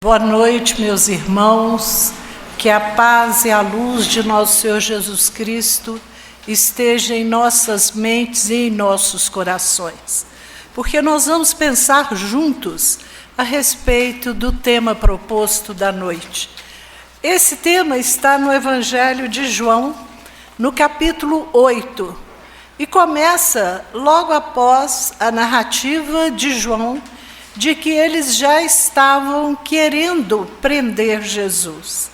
Boa noite, meus irmãos, que a paz e a luz de nosso Senhor Jesus Cristo esteja em nossas mentes e em nossos corações, porque nós vamos pensar juntos a respeito do tema proposto da noite. Esse tema está no Evangelho de João, no capítulo 8, e começa logo após a narrativa de João, de que eles já estavam querendo prender Jesus.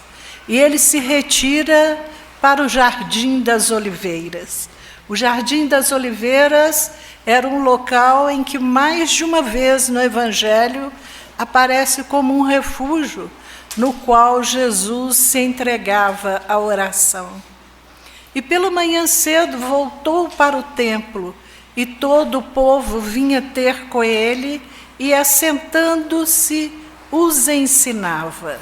E ele se retira para o Jardim das Oliveiras. O Jardim das Oliveiras era um local em que mais de uma vez no Evangelho aparece como um refúgio no qual Jesus se entregava à oração. E pela manhã cedo voltou para o templo, e todo o povo vinha ter com ele, e assentando-se os ensinava.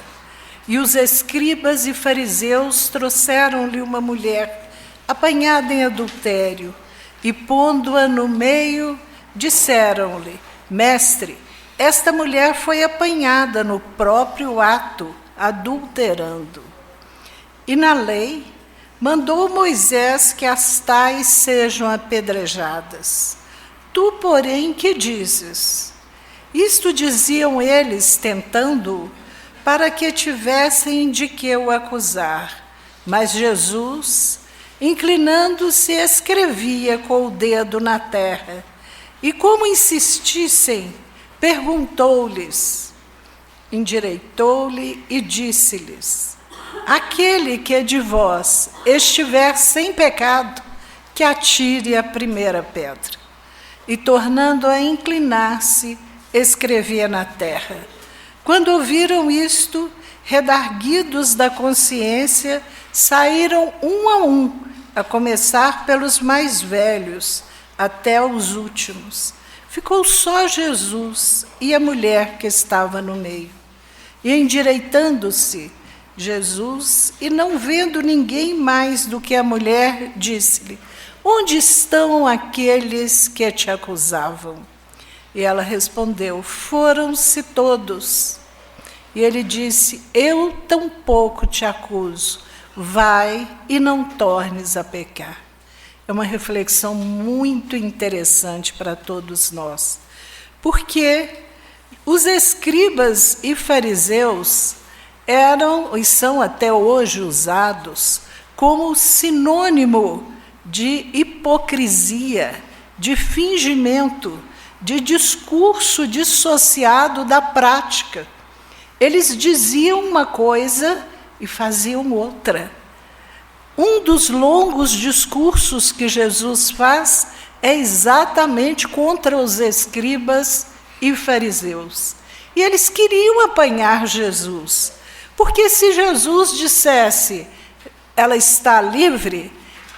E os escribas e fariseus trouxeram-lhe uma mulher apanhada em adultério, e pondo-a no meio, disseram-lhe: Mestre, esta mulher foi apanhada no próprio ato, adulterando. E na lei mandou Moisés que as tais sejam apedrejadas. Tu, porém, que dizes? Isto diziam eles, tentando-o, para que tivessem de que o acusar. Mas Jesus, inclinando-se, escrevia com o dedo na terra. E como insistissem, perguntou-lhes, endireitou-lhe e disse-lhes: Aquele que de vós estiver sem pecado, que atire a primeira pedra. E tornando a inclinar-se, escrevia na terra. Quando ouviram isto, redarguidos da consciência, saíram um, a começar pelos mais velhos, até os últimos. Ficou só Jesus e a mulher que estava no meio. E endireitando-se, Jesus, e não vendo ninguém mais do que a mulher, disse-lhe: Onde estão aqueles que te acusavam? E ela respondeu: Foram-se todos. E ele disse: Eu tampouco te acuso. Vai e não tornes a pecar. É uma reflexão muito interessante para todos nós, porque os escribas e fariseus eram e são até hoje usados como sinônimo de hipocrisia, de fingimento, de discurso dissociado da prática. Eles diziam uma coisa e faziam outra. Um dos longos discursos que Jesus faz é exatamente contra os escribas e fariseus. E eles queriam apanhar Jesus, porque se Jesus dissesse, ela está livre,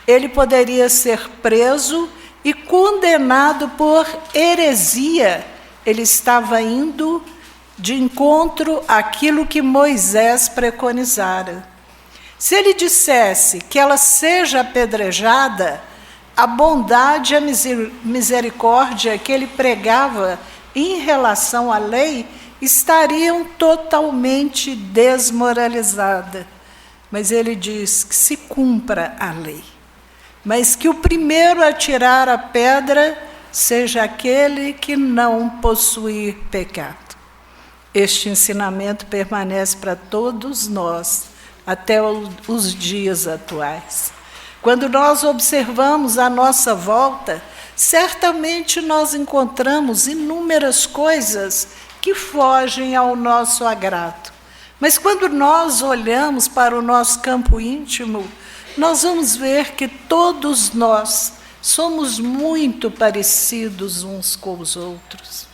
ele poderia ser preso e condenado por heresia. Ele estava indo de encontro àquilo que Moisés preconizara. Se ele dissesse que ela seja apedrejada, a bondade e a misericórdia que ele pregava em relação à lei estariam totalmente desmoralizadas. Mas ele diz que se cumpra a lei, mas que o primeiro a tirar a pedra seja aquele que não possuir pecado. Este ensinamento permanece para todos nós, até os dias atuais. Quando nós observamos a nossa volta, certamente nós encontramos inúmeras coisas que fogem ao nosso agrado. Mas quando nós olhamos para o nosso campo íntimo, nós vamos ver que todos nós somos muito parecidos uns com os outros.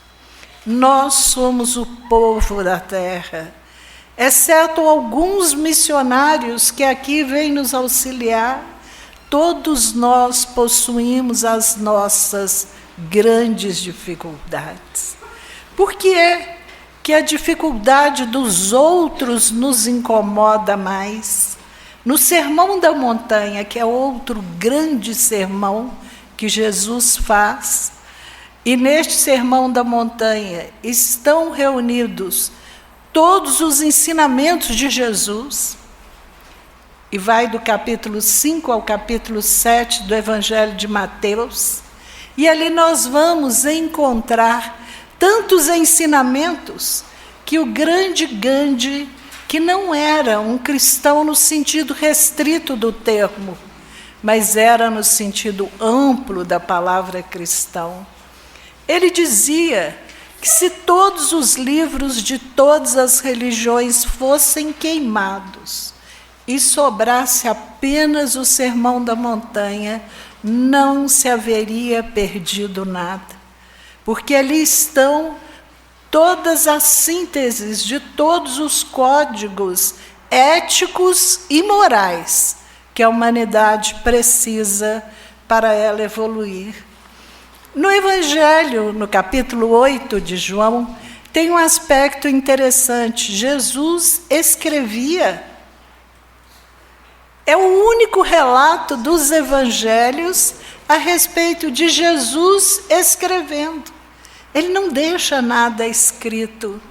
Nós somos o povo da terra, exceto alguns missionários que aqui vêm nos auxiliar. Todos nós possuímos as nossas grandes dificuldades. Por que é que a dificuldade dos outros nos incomoda mais? No Sermão da Montanha, que é outro grande sermão que Jesus faz, e neste Sermão da Montanha estão reunidos todos os ensinamentos de Jesus, e vai do capítulo 5 ao capítulo 7 do Evangelho de Mateus, e ali nós vamos encontrar tantos ensinamentos que o grande Gandhi, que não era um cristão no sentido restrito do termo, mas era no sentido amplo da palavra cristão, ele dizia que se todos os livros de todas as religiões fossem queimados e sobrasse apenas o Sermão da Montanha, não se haveria perdido nada, porque ali estão todas as sínteses de todos os códigos éticos e morais que a humanidade precisa para ela evoluir. No Evangelho, no capítulo 8 de João, tem um aspecto interessante. Jesus escrevia. É o único relato dos evangelhos a respeito de Jesus escrevendo. Ele não deixa nada escrito.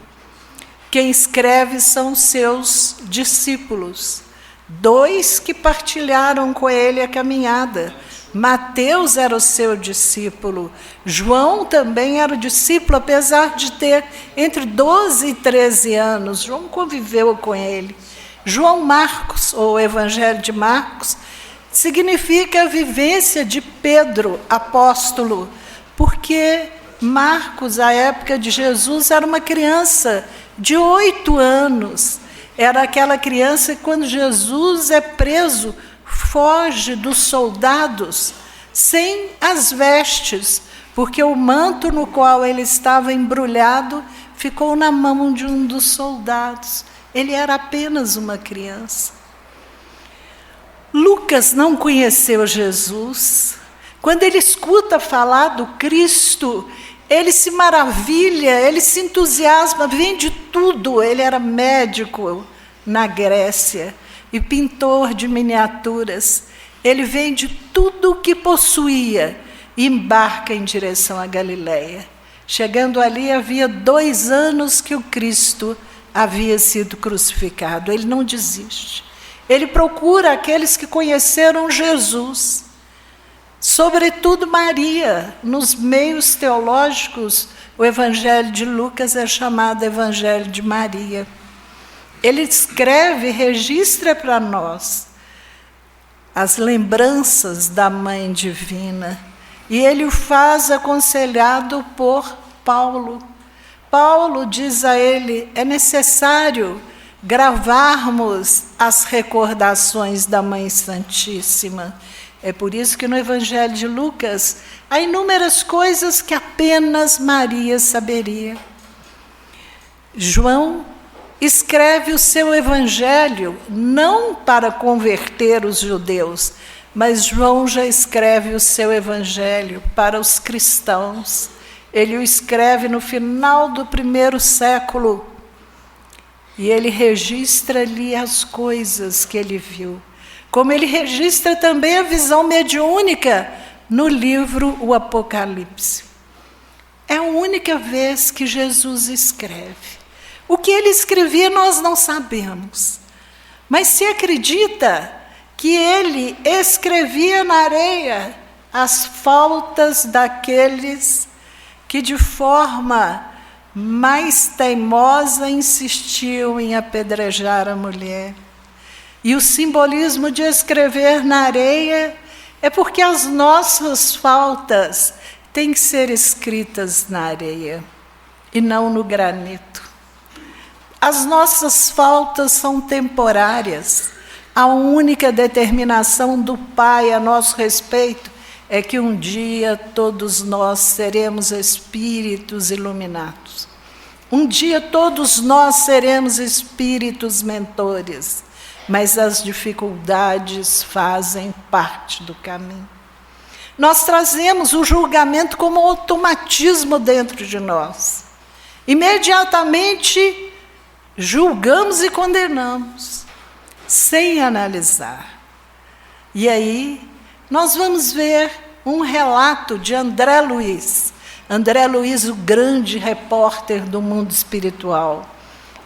Quem escreve são seus discípulos. 2 que partilharam com ele a caminhada. Mateus era o seu discípulo. João também era o discípulo, apesar de ter entre 12 e 13 anos. João conviveu com ele. João Marcos, ou Evangelho de Marcos, significa a vivência de Pedro, apóstolo, porque Marcos, à época de Jesus, era uma criança de 8 anos. Era aquela criança que, quando Jesus é preso, foge dos soldados sem as vestes, porque o manto no qual ele estava embrulhado ficou na mão de um dos soldados. Ele era apenas uma criança. Lucas não conheceu Jesus. Quando ele escuta falar do Cristo, ele se maravilha, ele se entusiasma, vem de tudo. Ele era médico na Grécia e pintor de miniaturas. Ele vende tudo o que possuía e embarca em direção à Galileia. Chegando ali, havia 2 anos que o Cristo havia sido crucificado. Ele não desiste. Ele procura aqueles que conheceram Jesus, sobretudo Maria. Nos meios teológicos, o Evangelho de Lucas é chamado Evangelho de Maria. Ele escreve, registra para nós as lembranças da Mãe Divina, e ele o faz aconselhado por Paulo. Paulo diz a ele: é necessário gravarmos as recordações da Mãe Santíssima. É por isso que no Evangelho de Lucas há inúmeras coisas que apenas Maria saberia. João escreve o seu Evangelho não para converter os judeus, mas João já escreve o seu Evangelho para os cristãos. Ele o escreve no final do 1º século e ele registra ali as coisas que ele viu. Como ele registra também a visão mediúnica no livro O Apocalipse. É a única vez que Jesus escreve. O que ele escrevia nós não sabemos, mas se acredita que ele escrevia na areia as faltas daqueles que de forma mais teimosa insistiam em apedrejar a mulher. E o simbolismo de escrever na areia é porque as nossas faltas têm que ser escritas na areia e não no granito. As nossas faltas são temporárias. A única determinação do Pai a nosso respeito é que um dia todos nós seremos espíritos iluminados. Um dia todos nós seremos espíritos mentores, mas as dificuldades fazem parte do caminho. Nós trazemos o julgamento como automatismo dentro de nós. Imediatamente julgamos e condenamos, sem analisar. E aí nós vamos ver um relato de André Luiz. André Luiz, o grande repórter do mundo espiritual.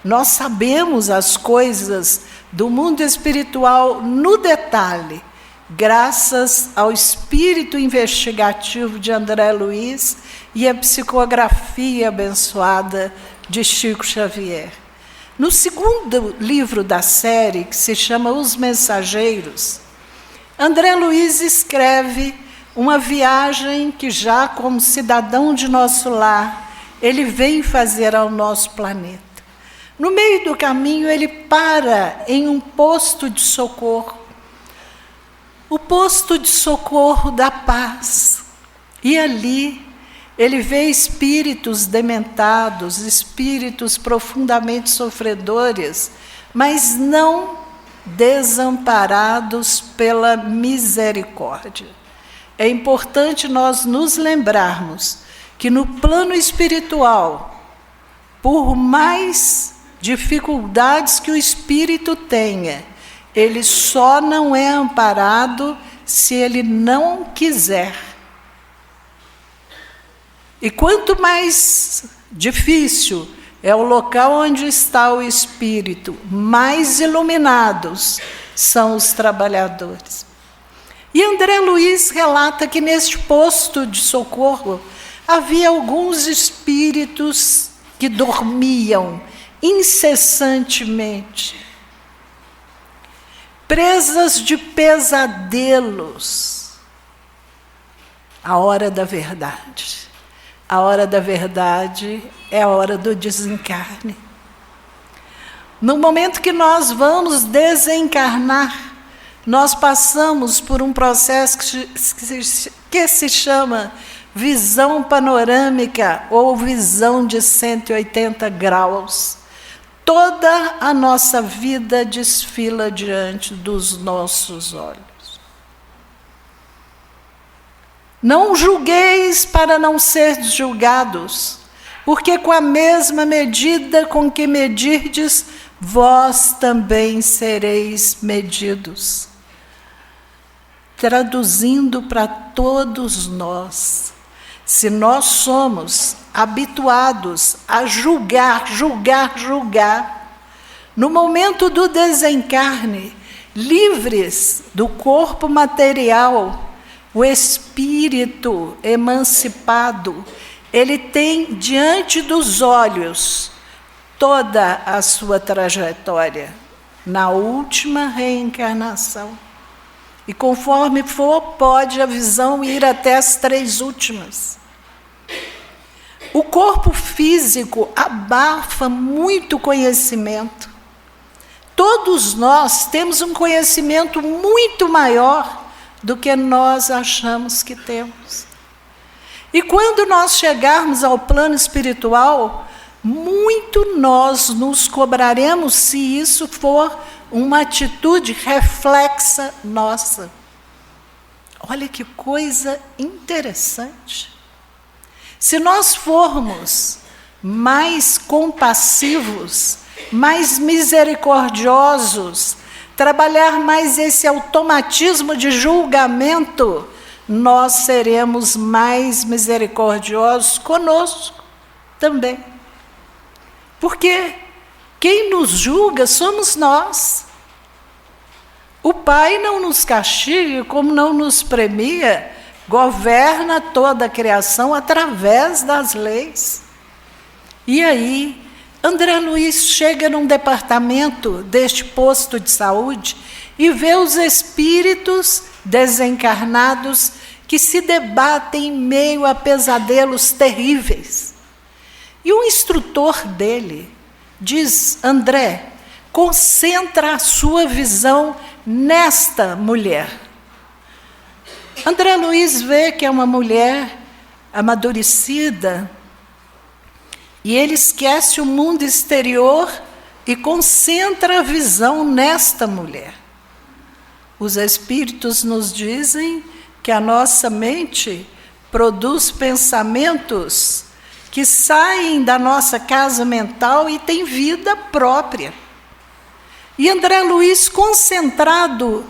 Nós sabemos as coisas do mundo espiritual no detalhe, graças ao espírito investigativo de André Luiz e a psicografia abençoada de Chico Xavier. No segundo livro da série, que se chama Os Mensageiros, André Luiz escreve uma viagem que já como cidadão de nosso lar, ele vem fazer ao nosso planeta. No meio do caminho, ele para em um posto de socorro, o posto de socorro da paz. E ali ele vê espíritos dementados, espíritos profundamente sofredores, mas não desamparados pela misericórdia. É importante nós nos lembrarmos que no plano espiritual, por mais dificuldades que o espírito tenha, ele só não é amparado se ele não quiser. E quanto mais difícil é o local onde está o espírito, mais iluminados são os trabalhadores. E André Luiz relata que neste posto de socorro havia alguns espíritos que dormiam incessantemente, presas de pesadelos. A hora da verdade. A hora da verdade é a hora do desencarne. No momento que nós vamos desencarnar, nós passamos por um processo que se chama visão panorâmica ou visão de 180 graus. Toda a nossa vida desfila diante dos nossos olhos. Não julgueis para não seres julgados, porque com a mesma medida com que medirdes, vós também sereis medidos. Traduzindo para todos nós, se nós somos habituados a julgar, no momento do desencarne, livres do corpo material, o espírito emancipado, ele tem diante dos olhos toda a sua trajetória na última reencarnação. E conforme for, pode a visão ir até as 3 últimas. O corpo físico abafa muito conhecimento. Todos nós temos um conhecimento muito maior do que nós achamos que temos. E quando nós chegarmos ao plano espiritual, muito nós nos cobraremos se isso for uma atitude reflexa nossa. Olha que coisa interessante. Se nós formos mais compassivos, mais misericordiosos, trabalhar mais esse automatismo de julgamento, nós seremos mais misericordiosos conosco também. Porque quem nos julga somos nós. O Pai não nos castiga, como não nos premia, governa toda a criação através das leis. E aí, André Luiz chega num departamento deste posto de saúde e vê os espíritos desencarnados que se debatem em meio a pesadelos terríveis. E o instrutor dele diz: André, concentra a sua visão nesta mulher. André Luiz vê que é uma mulher amadurecida e ele esquece o mundo exterior e concentra a visão nesta mulher. Os espíritos nos dizem que a nossa mente produz pensamentos que saem da nossa casa mental e têm vida própria. E André Luiz, concentrado,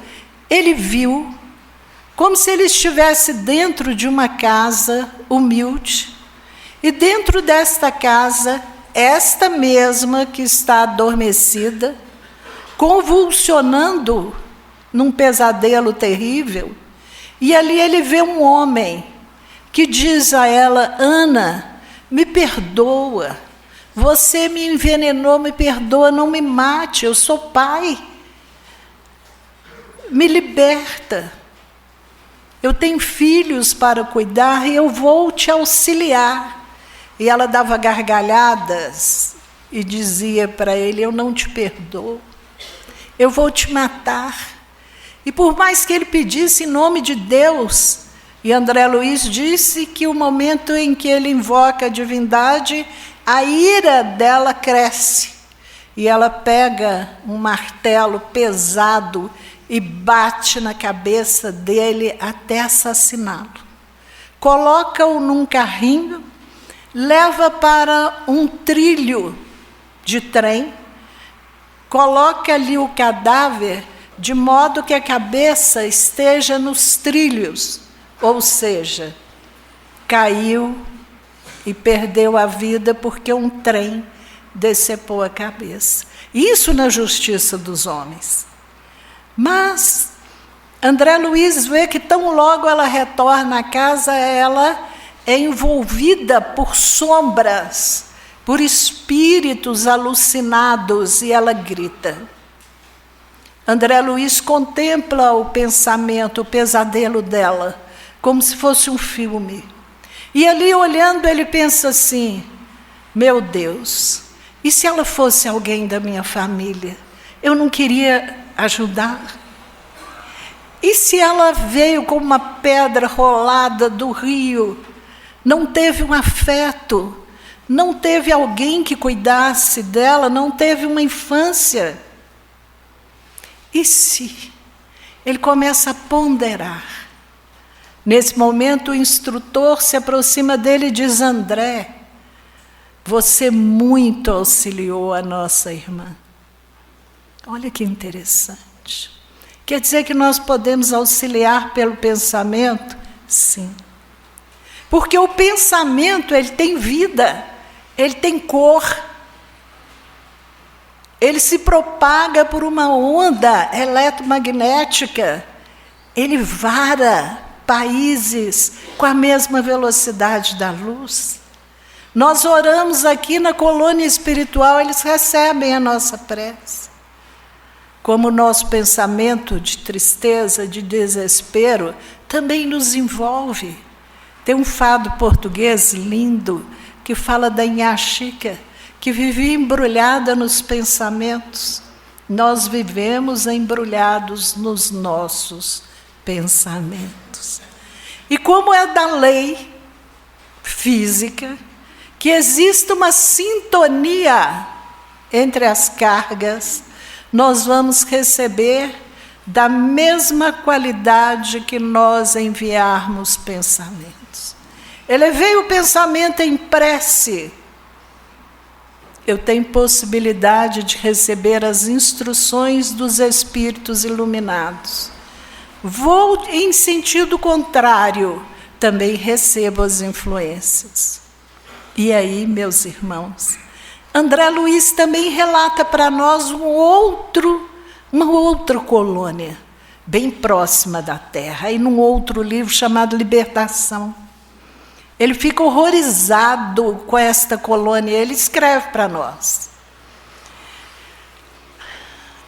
ele viu como se ele estivesse dentro de uma casa humilde, e dentro desta casa esta mesma que está adormecida, convulsionando num pesadelo terrível, e ali ele vê um homem que diz a ela: Ana, me perdoa, você me envenenou, me perdoa, não me mate, eu sou pai, me liberta, eu tenho filhos para cuidar e eu vou te auxiliar. E ela dava gargalhadas e dizia para ele: eu não te perdoo, eu vou te matar. E por mais que ele pedisse em nome de Deus, e André Luiz disse que o momento em que ele invoca a divindade, a ira dela cresce. E ela pega um martelo pesado e bate na cabeça dele até assassiná-lo. Coloca-o num carrinho, leva para um trilho de trem, coloca ali o cadáver de modo que a cabeça esteja nos trilhos, ou seja, caiu e perdeu a vida porque um trem decepou a cabeça. Isso na justiça dos homens. Mas André Luiz vê que tão logo ela retorna à casa, ela é envolvida por sombras, por espíritos alucinados, e ela grita. André Luiz contempla o pensamento, o pesadelo dela, como se fosse um filme. E ali, olhando, ele pensa assim: meu Deus, e se ela fosse alguém da minha família? Eu não queria ajudar? E se ela veio como uma pedra rolada do rio, não teve um afeto, não teve alguém que cuidasse dela, não teve uma infância? E se? Ele começa a ponderar. Nesse momento, o instrutor se aproxima dele e diz: André, você muito auxiliou a nossa irmã. Olha que interessante. Quer dizer que nós podemos auxiliar pelo pensamento? Sim. Porque o pensamento, ele tem vida, ele tem cor. Ele se propaga por uma onda eletromagnética. Ele vara países com a mesma velocidade da luz. Nós oramos aqui na colônia espiritual, eles recebem a nossa prece. Como o nosso pensamento de tristeza, de desespero, também nos envolve. Tem um fado português lindo que fala da Nhá Chica, que vivia embrulhada nos pensamentos. Nós vivemos embrulhados nos nossos pensamentos. E como é da lei física, que existe uma sintonia entre as cargas, nós vamos receber da mesma qualidade que nós enviarmos pensamentos. Elevei o pensamento em prece. Eu tenho possibilidade de receber as instruções dos espíritos iluminados. Vou em sentido contrário, também recebo as influências. E aí, meus irmãos, André Luiz também relata para nós uma outra colônia, bem próxima da Terra, e num outro livro chamado Libertação. Ele fica horrorizado com esta colônia, ele escreve para nós.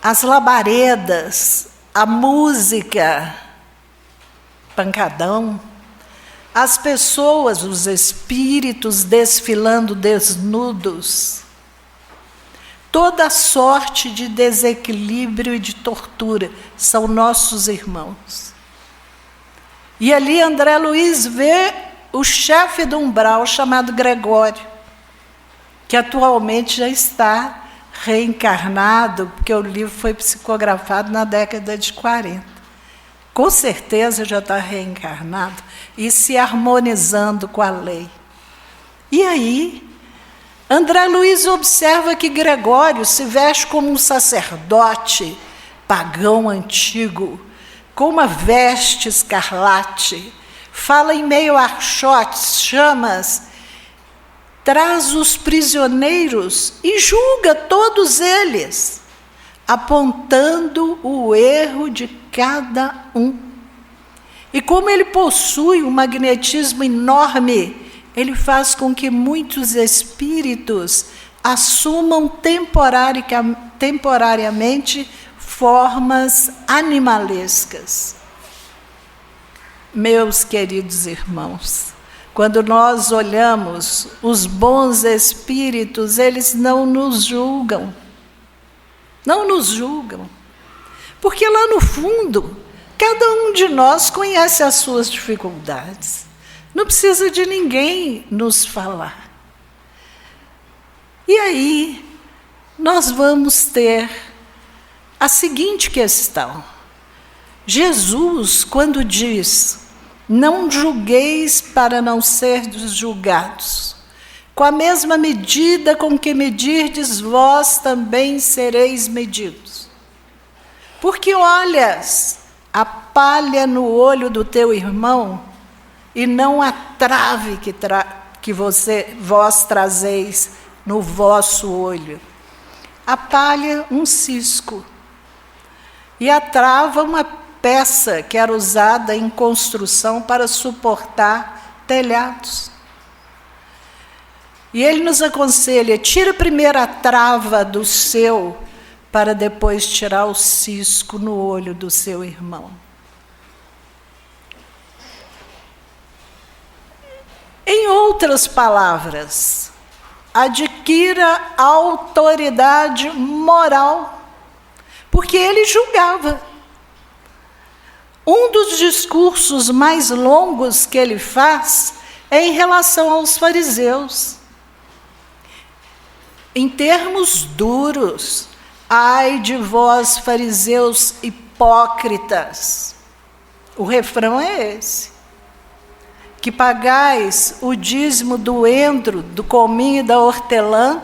As labaredas, a música, pancadão, as pessoas, os espíritos desfilando desnudos, toda sorte de desequilíbrio e de tortura são nossos irmãos. E ali André Luiz vê o chefe do umbral chamado Gregório, que atualmente já está reencarnado, porque o livro foi psicografado na década de 40. Com certeza já está reencarnado e se harmonizando com a lei. E aí, André Luiz observa que Gregório se veste como um sacerdote pagão antigo, com uma veste escarlate, fala em meio a archotes, chamas, traz os prisioneiros e julga todos eles, apontando o erro de cada um. E como ele possui um magnetismo enorme, ele faz com que muitos espíritos assumam temporariamente formas animalescas. Meus queridos irmãos, quando nós olhamos os bons espíritos, eles não nos julgam. Não nos julgam. Porque lá no fundo, cada um de nós conhece as suas dificuldades. Não precisa de ninguém nos falar. E aí, nós vamos ter a seguinte questão. Jesus, quando diz: não julgueis para não serdes julgados, com a mesma medida com que medirdes, vós também sereis medidos. Porque olhas a palha no olho do teu irmão e não a trave que vós trazeis no vosso olho. A palha, um cisco, e a trava, uma peça que era usada em construção para suportar telhados. E ele nos aconselha: tira primeiro a trava do seu, para depois tirar o cisco no olho do seu irmão. Em outras palavras, adquira autoridade moral, porque ele julgava. Um dos discursos mais longos que ele faz é em relação aos fariseus. Em termos duros: ai de vós, fariseus hipócritas. O refrão é esse: que pagais o dízimo do endro, do cominho e da hortelã,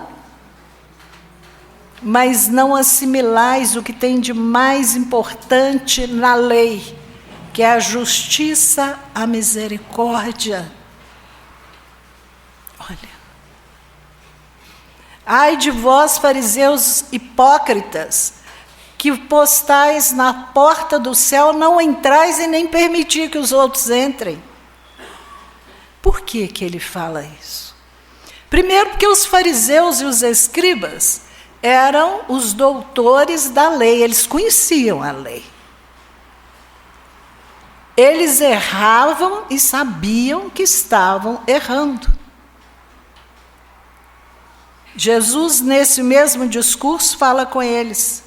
mas não assimilais o que tem de mais importante na lei, que é a justiça, a misericórdia. Olha. Ai de vós, fariseus hipócritas, que postais na porta do céu, não entrais e nem permitir que os outros entrem. Por que que ele fala isso? Primeiro, porque os fariseus e os escribas eram os doutores da lei, eles conheciam a lei. Eles erravam e sabiam que estavam errando. Jesus, nesse mesmo discurso, fala com eles,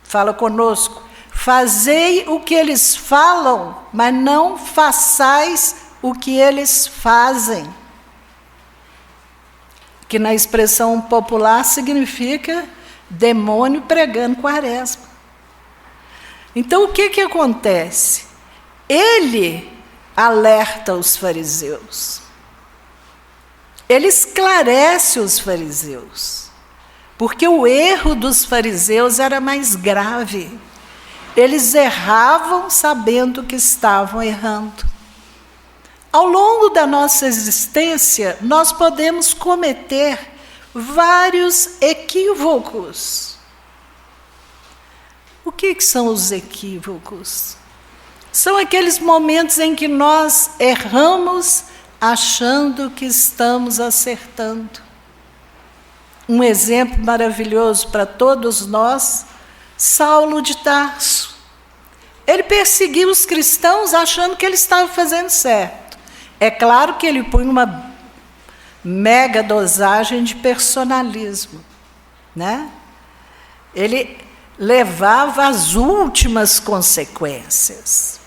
fala conosco: fazei o que eles falam, mas não façais o que eles fazem. Que na expressão popular significa demônio pregando quaresma. Então o que acontece? Ele alerta os fariseus. Ele esclarece os fariseus. Porque o erro dos fariseus era mais grave. Eles erravam sabendo que estavam errando. Ao longo da nossa existência, nós podemos cometer vários equívocos. O que são os equívocos? São aqueles momentos em que nós erramos achando que estamos acertando. Um exemplo maravilhoso para todos nós: Saulo de Tarso. Ele perseguiu os cristãos achando que ele estava fazendo certo. É claro que ele põe uma mega dosagem de personalismo, né? Ele levava às últimas consequências.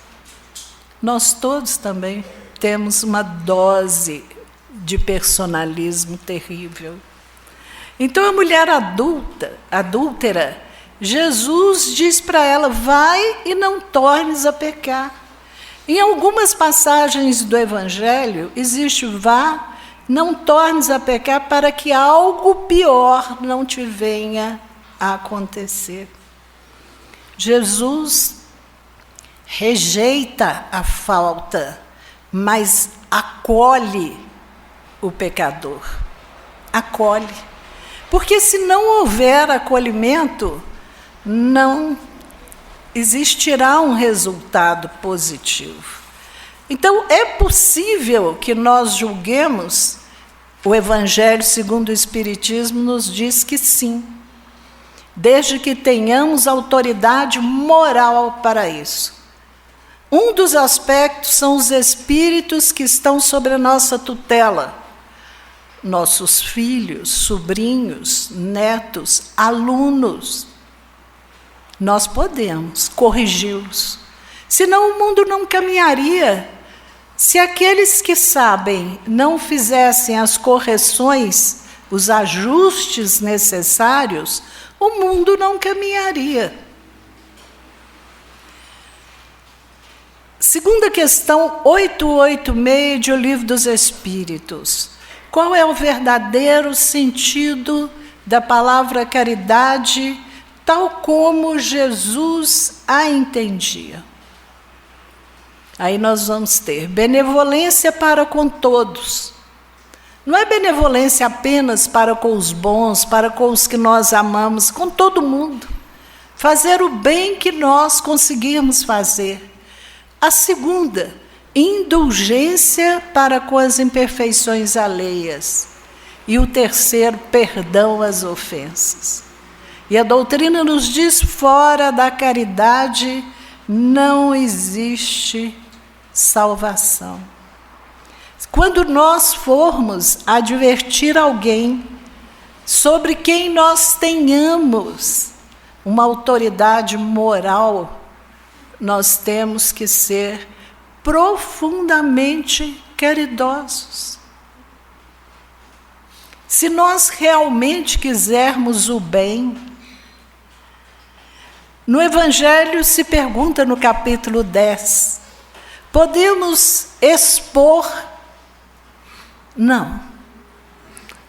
Nós todos também temos uma dose de personalismo terrível. Então a mulher adúltera, Jesus diz para ela: vai e não tornes a pecar. Em algumas passagens do Evangelho existe: vá, não tornes a pecar, para que algo pior não te venha a acontecer. Jesus rejeita a falta, mas acolhe o pecador. acolhe. Porque se não houver acolhimento, não existirá um resultado positivo. Então, é possível que nós julguemos, o Evangelho segundo o Espiritismo nos diz que sim, desde que tenhamos autoridade moral para isso. Um dos aspectos são os espíritos que estão sobre a nossa tutela, nossos filhos, sobrinhos, netos, alunos. Nós podemos corrigi-los, senão o mundo não caminharia. Se aqueles que sabem não fizessem as correções, os ajustes necessários, o mundo não caminharia. Segunda questão, 886 de O Livro dos Espíritos. Qual é o verdadeiro sentido da palavra caridade, tal como Jesus a entendia? Aí nós vamos ter benevolência para com todos. Não é benevolência apenas para com os bons, para com os que nós amamos, com todo mundo. Fazer o bem que nós conseguirmos fazer. A segunda, indulgência para com as imperfeições alheias. E o terceiro, perdão às ofensas. E a doutrina nos diz, fora da caridade não existe salvação. Quando nós formos advertir alguém sobre quem nós tenhamos uma autoridade moral, nós temos que ser profundamente caridosos. Se nós realmente quisermos o bem, no Evangelho se pergunta no capítulo 10, podemos expor? Não.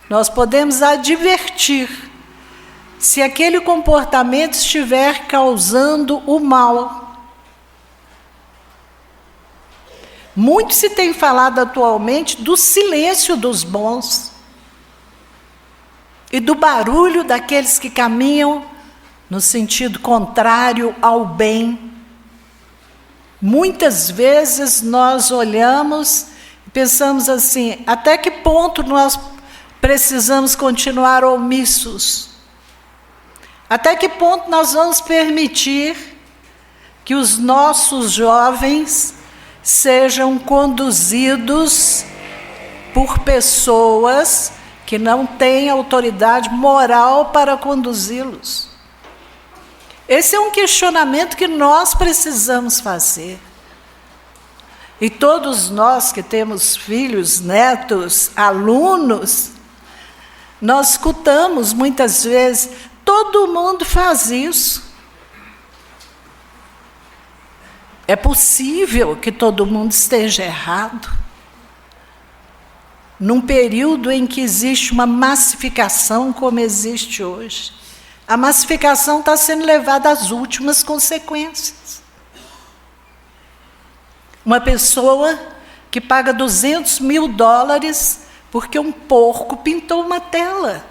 Nós podemos advertir se aquele comportamento estiver causando o mal. Muito se tem falado atualmente do silêncio dos bons e do barulho daqueles que caminham no sentido contrário ao bem. Muitas vezes nós olhamos e pensamos assim, até que ponto nós precisamos continuar omissos? Até que ponto nós vamos permitir que os nossos jovens sejam conduzidos por pessoas que não têm autoridade moral para conduzi-los? Esse é um questionamento que nós precisamos fazer. E todos nós que temos filhos, netos, alunos, nós escutamos muitas vezes, todo mundo faz isso. É possível que todo mundo esteja errado. Num período em que existe uma massificação como existe hoje. A massificação está sendo levada às últimas consequências. Uma pessoa que paga $200 mil porque um porco pintou uma tela.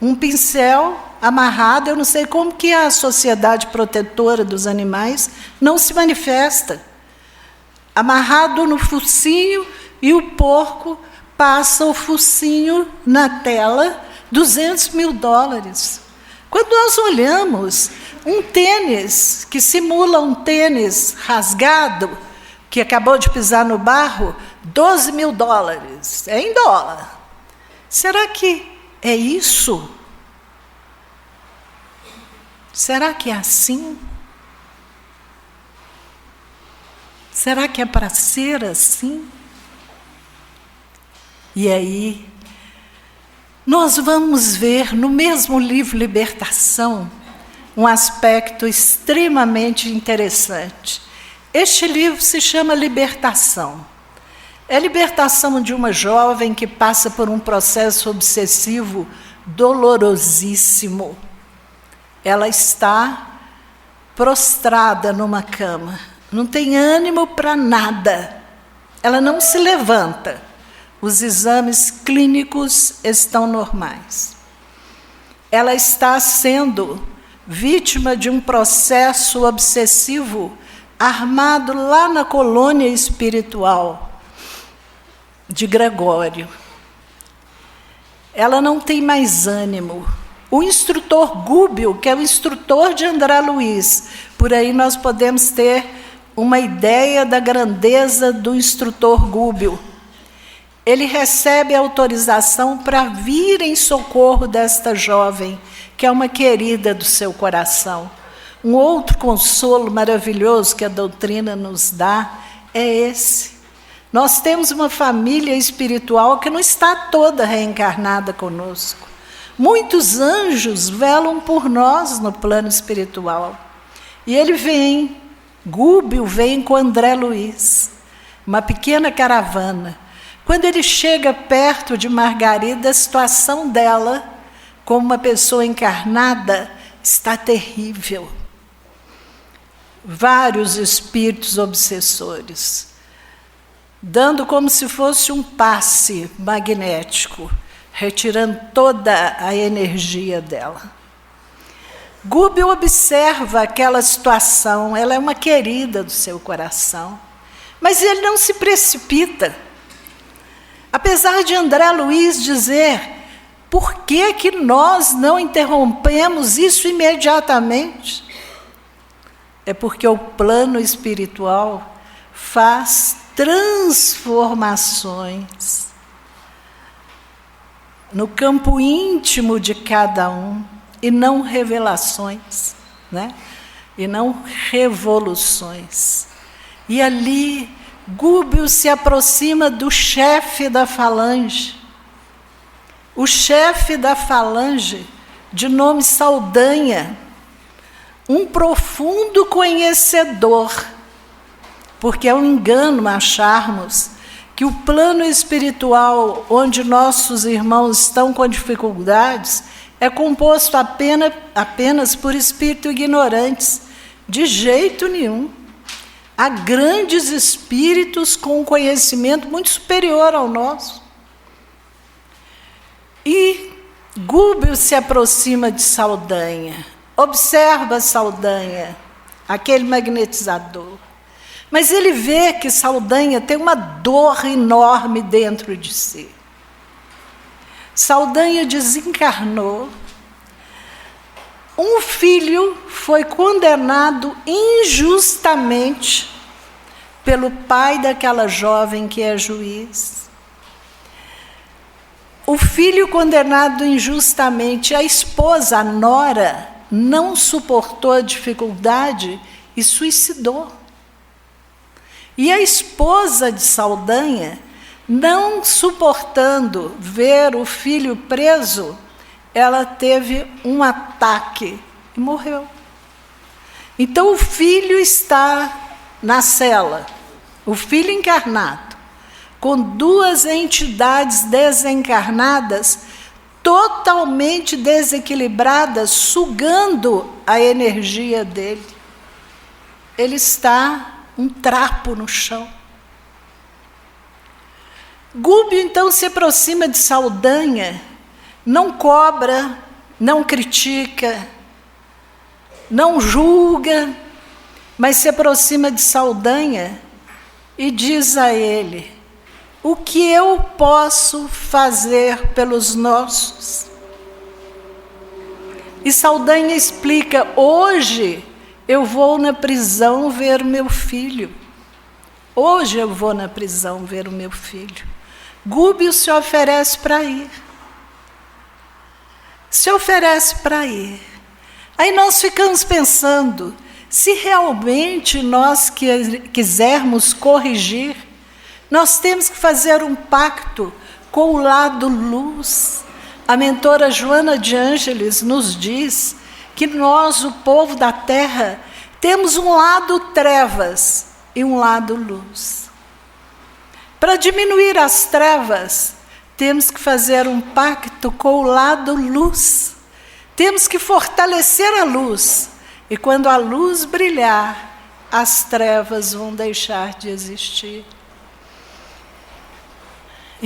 Um pincel amarrado, eu não sei como que a Sociedade Protetora dos Animais não se manifesta. Amarrado no focinho e o porco passa o focinho na tela, $200 mil. Quando nós olhamos um tênis que simula um tênis rasgado, que acabou de pisar no barro, $12 mil, é em dólar. Será que é isso? Será que é assim? Será que é para ser assim? E aí, nós vamos ver no mesmo livro Libertação um aspecto extremamente interessante. Este livro se chama Libertação. É a libertação de uma jovem que passa por um processo obsessivo dolorosíssimo. Ela está prostrada numa cama, não tem ânimo para nada, ela não se levanta. os exames clínicos estão normais. Ela está sendo vítima de um processo obsessivo armado lá na colônia espiritual de Gregório. Ela não tem mais ânimo. O instrutor Gúbio, que é o instrutor de André Luiz, por aí nós podemos ter uma ideia da grandeza do instrutor Gúbio. Ele recebe autorização para vir em socorro desta jovem, que é uma querida do seu coração. Um outro consolo maravilhoso que a doutrina nos dá é esse. Nós temos uma família espiritual que não está toda reencarnada conosco. Muitos anjos velam por nós no plano espiritual. E ele vem, Gúbio vem com André Luiz, uma pequena caravana. Quando ele chega perto de Margarida, a situação dela, como uma pessoa encarnada, está terrível. Vários espíritos obsessores, dando como se fosse um passe magnético, retirando toda a energia dela. Gúbio observa aquela situação, ela é uma querida do seu coração, mas ele não se precipita. Apesar de André Luiz dizer, por que nós não interrompemos isso imediatamente? É porque o plano espiritual faz transformações no campo íntimo de cada um, e não revelações, né? E não revoluções. E ali, Gúbio se aproxima do chefe da falange. O chefe da falange, de nome Saldanha, um profundo conhecedor, porque é um engano acharmos que o plano espiritual, onde nossos irmãos estão com dificuldades, é composto apenas por espíritos ignorantes. De jeito nenhum. Há grandes espíritos com um conhecimento muito superior ao nosso. E Gúbio se aproxima de Saldanha, observa Saldanha, aquele magnetizador. Mas ele vê que Saldanha tem uma dor enorme dentro de si. Saldanha desencarnou. Um filho foi condenado injustamente pelo pai daquela jovem que é juiz. O filho condenado injustamente, a esposa, a nora, não suportou a dificuldade e suicidou. E a esposa de Saldanha, não suportando ver o filho preso, ela teve um ataque e morreu. Então o filho está na cela, o filho encarnado, com duas entidades desencarnadas, totalmente desequilibradas, sugando a energia dele. Ele está um trapo no chão. Gúbio, então, se aproxima de Saldanha, não cobra, não critica, não julga, mas se aproxima de Saldanha e diz a ele: o que eu posso fazer pelos nossos? E Saldanha explica: hoje eu vou na prisão ver o meu filho. Hoje eu vou na prisão ver o meu filho. Gúbio se oferece para ir. Se oferece para ir. Aí nós ficamos pensando, se realmente nós quisermos corrigir, nós temos que fazer um pacto com o lado luz. A mentora Joana de Ângeles nos diz que nós, o povo da terra, temos um lado trevas e um lado luz. Para diminuir as trevas, temos que fazer um pacto com o lado luz. Temos que fortalecer a luz. E quando a luz brilhar, as trevas vão deixar de existir.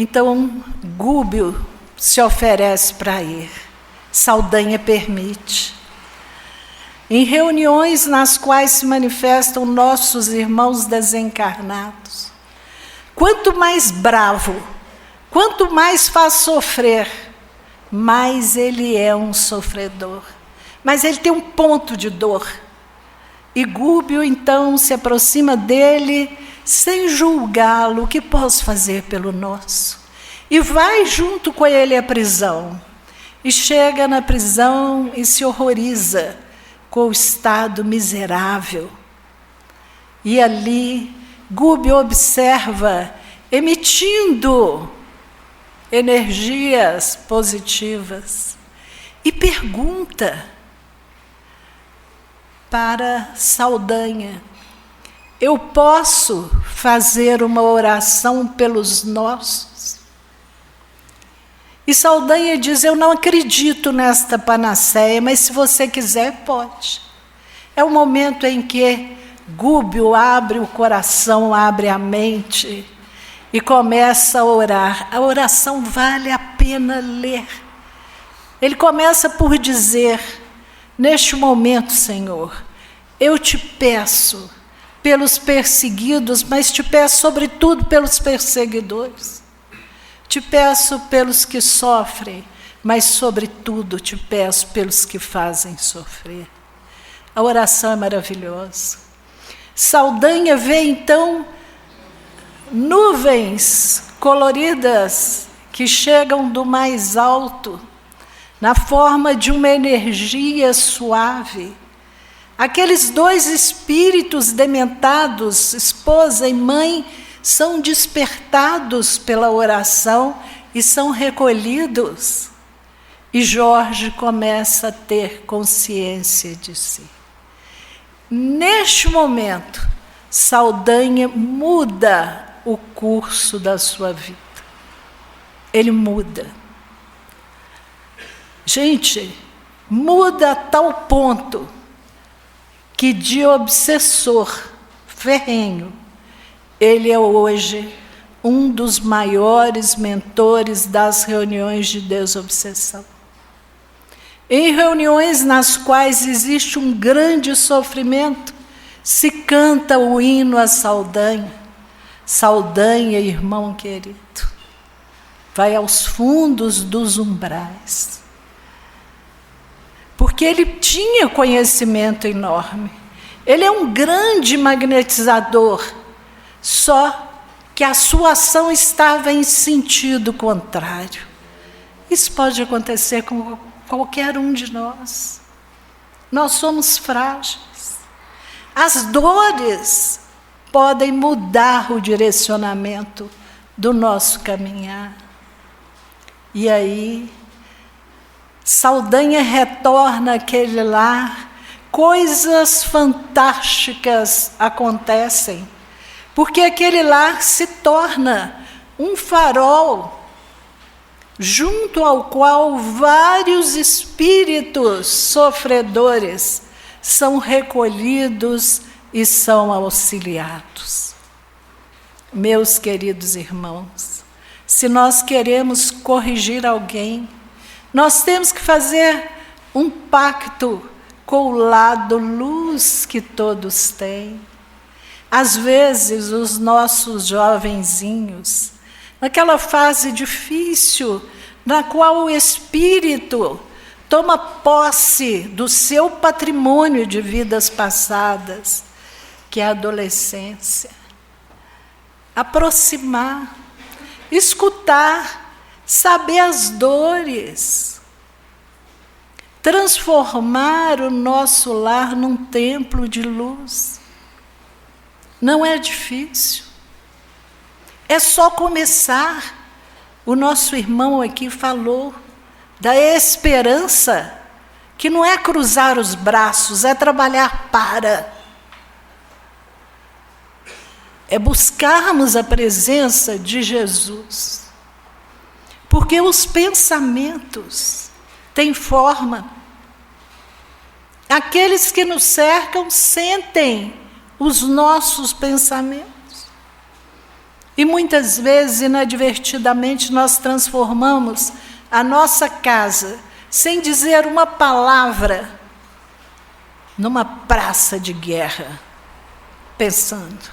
Então, Gúbio se oferece para ir. Saldanha permite. Em reuniões nas quais se manifestam nossos irmãos desencarnados, quanto mais bravo, quanto mais faz sofrer, mais ele é um sofredor. Mas ele tem um ponto de dor. E Gúbio, então, se aproxima dele, sem julgá-lo: o que posso fazer pelo nosso? E vai junto com ele à prisão. E chega na prisão e se horroriza com o estado miserável. E ali, Gúbio observa, emitindo energias positivas, e pergunta para Saldanha: eu posso fazer uma oração pelos nossos? E Saldanha diz: eu não acredito nesta panaceia, mas se você quiser, pode. É o momento em que Gúbio abre o coração, abre a mente e começa a orar. A oração vale a pena ler. Ele começa por dizer: neste momento, Senhor, eu te peço pelos perseguidos, mas te peço sobretudo pelos perseguidores. Te peço pelos que sofrem, mas sobretudo te peço pelos que fazem sofrer. A oração é maravilhosa. Saldanha vê então nuvens coloridas que chegam do mais alto, na forma de uma energia suave. Aqueles dois espíritos dementados, esposa e mãe, são despertados pela oração e são recolhidos. E Jorge começa a ter consciência de si. Neste momento, Saldanha muda o curso da sua vida. Ele muda. Gente, muda a tal ponto que de obsessor ferrenho, ele é hoje um dos maiores mentores das reuniões de desobsessão. Em reuniões nas quais existe um grande sofrimento, se canta o hino a Saldanha. Saldanha, irmão querido, vai aos fundos dos umbrais. Porque ele tinha conhecimento enorme. Ele é um grande magnetizador, só que a sua ação estava em sentido contrário. Isso pode acontecer com qualquer um de nós. Nós somos frágeis. As dores podem mudar o direcionamento do nosso caminhar. E aí, Saldanha retorna àquele lar, coisas fantásticas acontecem, porque aquele lar se torna um farol, junto ao qual vários espíritos sofredores são recolhidos e são auxiliados. Meus queridos irmãos, se nós queremos corrigir alguém, nós temos que fazer um pacto com o lado luz que todos têm. Às vezes, os nossos jovenzinhos, naquela fase difícil, na qual o espírito toma posse do seu patrimônio de vidas passadas, que é a adolescência, aproximar, escutar, saber as dores, transformar o nosso lar num templo de luz. Não é difícil. É só começar. O nosso irmão aqui falou da esperança, que não é cruzar os braços, é trabalhar para. É buscarmos a presença de Jesus. Porque os pensamentos têm forma. Aqueles que nos cercam sentem os nossos pensamentos. E muitas vezes, inadvertidamente, nós transformamos a nossa casa, sem dizer uma palavra, numa praça de guerra, pensando.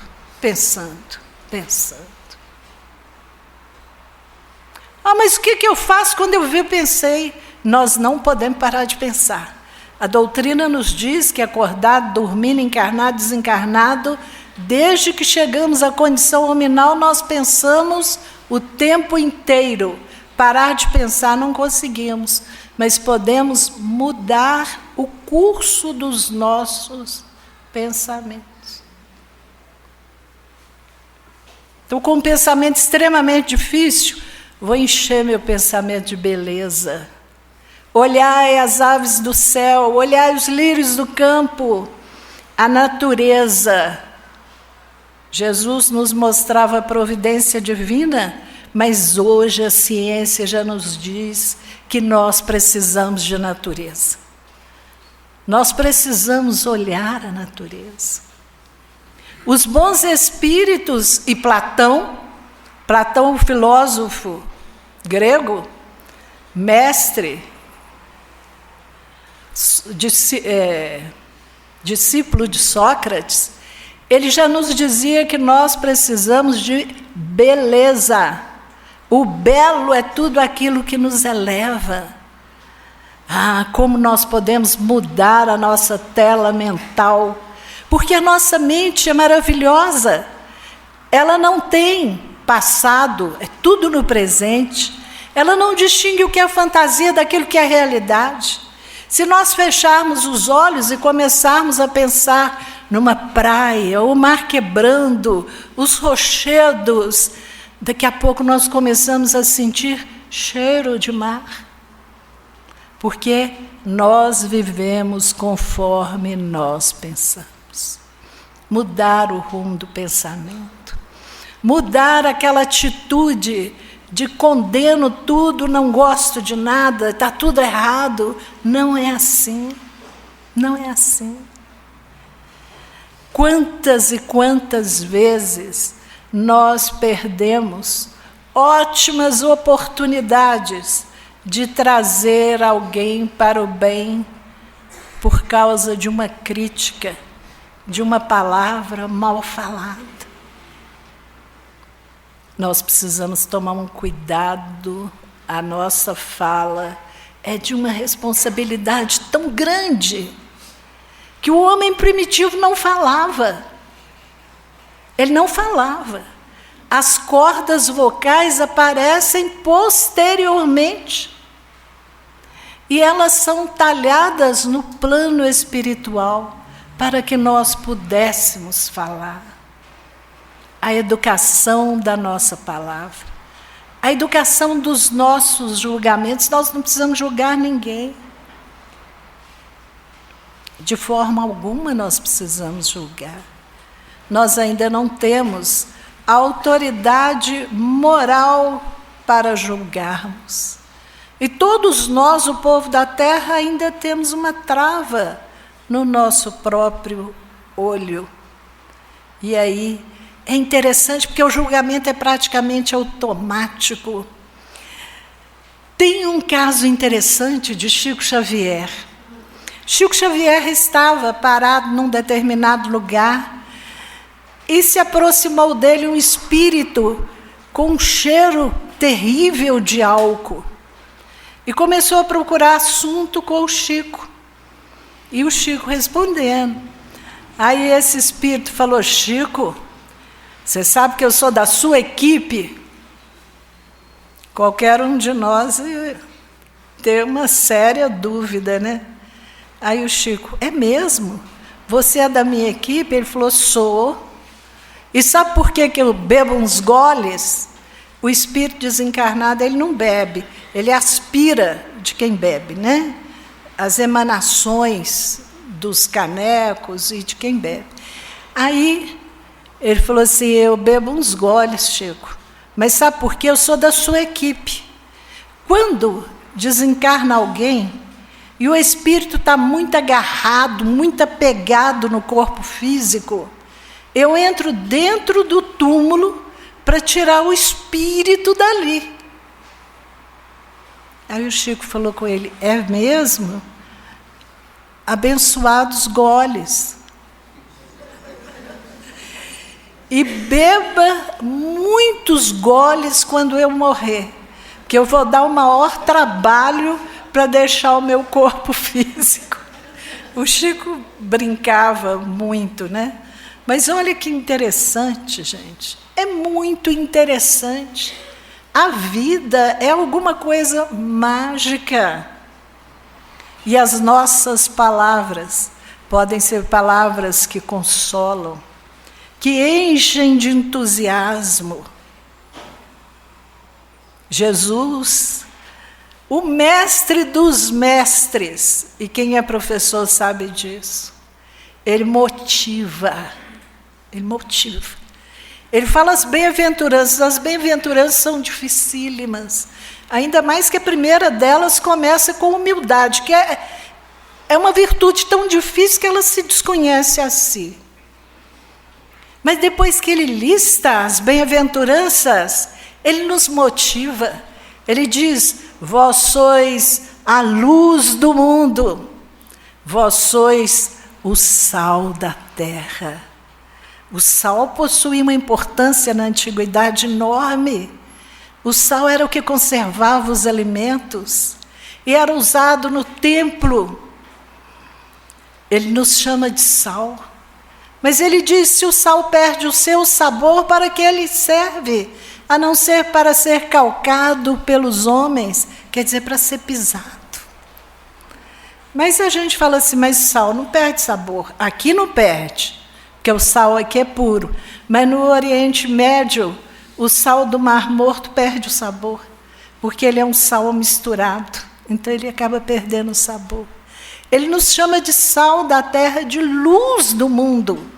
Mas o que eu faço quando eu pensei? Nós não podemos parar de pensar. A doutrina nos diz que acordado, dormindo, encarnado, desencarnado, desde que chegamos à condição nominal, nós pensamos o tempo inteiro. Parar de pensar não conseguimos, mas podemos mudar o curso dos nossos pensamentos. Então, com um pensamento extremamente difícil, vou encher meu pensamento de beleza. Olhai as aves do céu, olhai os lírios do campo, a natureza. Jesus nos mostrava a providência divina, mas hoje a ciência já nos diz que nós precisamos de natureza. Nós precisamos olhar a natureza. Os bons espíritos e Platão, o filósofo grego, mestre, discípulo de Sócrates, ele já nos dizia que nós precisamos de beleza. O belo é tudo aquilo que nos eleva. Como nós podemos mudar a nossa tela mental, porque a nossa mente é maravilhosa. Ela não tem passado, é tudo no presente. Ela não distingue o que é fantasia daquilo que é realidade. Se nós fecharmos os olhos e começarmos a pensar numa praia, o mar quebrando, os rochedos, daqui a pouco nós começamos a sentir cheiro de mar. Porque nós vivemos conforme nós pensamos. Mudar o rumo do pensamento. Mudar aquela atitude de condeno tudo, não gosto de nada, está tudo errado. Não é assim. Não é assim. Quantas e quantas vezes nós perdemos ótimas oportunidades de trazer alguém para o bem por causa de uma crítica, de uma palavra mal falada. Nós precisamos tomar um cuidado, a nossa fala é de uma responsabilidade tão grande que o homem primitivo não falava. Ele não falava. As cordas vocais aparecem posteriormente. E elas são talhadas no plano espiritual para que nós pudéssemos falar. A educação da nossa palavra, a educação dos nossos julgamentos. Nós não precisamos julgar ninguém. De forma alguma nós precisamos julgar. Nós ainda não temos autoridade moral para julgarmos. E todos nós, o povo da terra, ainda temos uma trava no nosso próprio olho. E aí é interessante, porque o julgamento é praticamente automático. Tem um caso interessante de Chico Xavier. Chico Xavier estava parado num determinado lugar e se aproximou dele um espírito com um cheiro terrível de álcool. E começou a procurar assunto com o Chico. E o Chico respondendo. Aí esse espírito falou: Chico, você sabe que eu sou da sua equipe? Qualquer um de nós tem uma séria dúvida, né? Aí o Chico: é mesmo? Você é da minha equipe? Ele falou: sou. E sabe por que eu bebo uns goles? O espírito desencarnado, ele não bebe, ele aspira de quem bebe, né? As emanações dos canecos e de quem bebe. Aí ele falou assim: eu bebo uns goles, Chico, mas sabe por quê? Eu sou da sua equipe. Quando desencarna alguém e o espírito está muito agarrado, muito apegado no corpo físico, eu entro dentro do túmulo para tirar o espírito dali. Aí o Chico falou com ele: é mesmo? Abençoados goles. E beba muitos goles quando eu morrer, porque eu vou dar o maior trabalho para deixar o meu corpo físico. O Chico brincava muito, né? Mas olha que interessante, gente. É muito interessante. A vida é alguma coisa mágica. E as nossas palavras podem ser palavras que consolam, que enchem de entusiasmo. Jesus, o mestre dos mestres, e quem é professor sabe disso, ele motiva. Ele fala as bem-aventuranças são dificílimas, ainda mais que a primeira delas começa com humildade, que é uma virtude tão difícil que ela se desconhece a si. Mas depois que ele lista as bem-aventuranças, ele nos motiva. Ele diz: vós sois a luz do mundo, vós sois o sal da terra. O sal possuía uma importância na antiguidade enorme. O sal era o que conservava os alimentos e era usado no templo. Ele nos chama de sal. Mas ele diz: se o sal perde o seu sabor, para que ele serve? A não ser para ser calcado pelos homens, quer dizer, para ser pisado. Mas a gente fala assim: mas sal não perde sabor. Aqui não perde, porque o sal aqui é puro. Mas no Oriente Médio, o sal do Mar Morto perde o sabor, porque ele é um sal misturado, então ele acaba perdendo o sabor. Ele nos chama de sal da terra, de luz do mundo.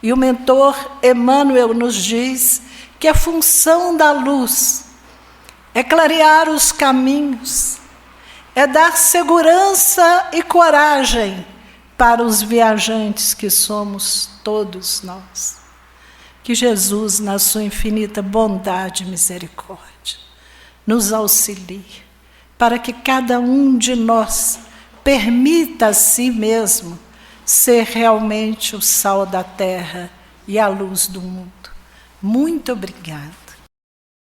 E o mentor Emmanuel nos diz que a função da luz é clarear os caminhos, é dar segurança e coragem para os viajantes que somos todos nós. Que Jesus, na sua infinita bondade e misericórdia, nos auxilie, para que cada um de nós permita a si mesmo ser realmente o sal da terra e a luz do mundo. Muito obrigada.